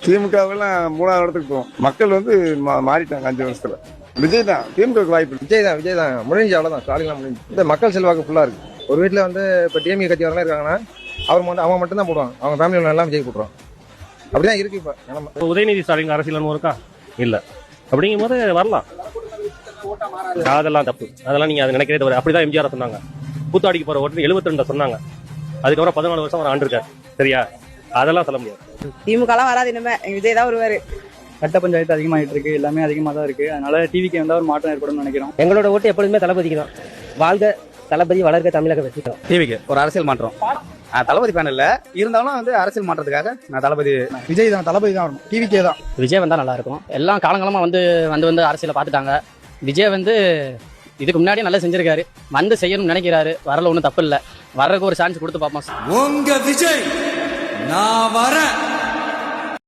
திமுகவெல்லாம் 3வது இடத்துக்கு போகும். மக்கள் வந்து மாறிட்டாங்க 5 வருஷத்துல. விஜய் தான் திமுக வாய்ப்பு. விஜய் தான் முடிஞ்சு அவ்வளவுதான். ஸ்டாலின்லாம் முடிஞ்சு இந்த மக்கள் செல்வாக்கு ஃபுல்லா இருக்கு. ஒரு வீட்டுல வந்து இப்ப டிஎம்கே கட்சி வரலாம் இருக்காங்கன்னா அவங்க மட்டும் தான் போடுவாங்க. அவங்க ஃபேமிலியில எல்லாம் விஜய் போட்டுருவாங்க. அப்படிதான் இருக்கு இப்ப. உதயநிதி ஸ்டாலின் அரசியல் அனுபவம் இருக்கா? இல்ல. அப்படிங்கும் போது வரலாம். அதெல்லாம் தப்பு. அதெல்லாம் நீங்க அதை நினைக்கிறே தவிர. அப்படிதான் எம்ஜிஆர் சொன்னாங்க. கூத்தாடிக்கு போற ஓட்டு 72 சொன்னாங்க. அதுக்கப்புறம் 14 வருஷம் அவர் ஆண்டு இருக்காரு. சரியா? அதெல்லாம் சொல்ல முடியாது. திமுக எல்லாம் வராது, இனிமே விஜய் தான் வருவாரு. கட்ட பஞ்சாயத்து அதிகமாகிட்டு இருக்கு, எல்லாமே அதிகமாக தான் இருக்கு. அதனால டிவிக்கு வந்தா ஒரு மாற்றம் ஏற்படும் நினைக்கிறோம். எங்களோட ஓட்டு எப்பொழுதுமே தளபதிக்கு தான். வாழ்க தளபதி, வளர்க தமிழக வெற்றிக்கிறோம். டிவிக்கு ஒரு அரசியல் மாற்றம். தளபதி பேன் இல்ல இருந்தாலும் வந்து அரசியல் மாற்றத்துக்காக நான் தளபதி விஜய் தான், தளபதி தான் வரணும். டிவிக்கே தான். விஜய் வந்தா நல்லா இருக்கும். எல்லாம் காலங்காலமா வந்து அரசியலை பார்த்துட்டாங்க. விஜய் வந்து இதுக்கு முன்னாடியே நல்லா செஞ்சிருக்காரு. வந்து செய்யணும்னு நினைக்கிறாரு. வரல ஒன்றும் தப்பு இல்லை. வர்றதுக்கு ஒரு சான்ஸ் கொடுத்து பார்ப்போம். உங்க விஜய் நான் வரேன்.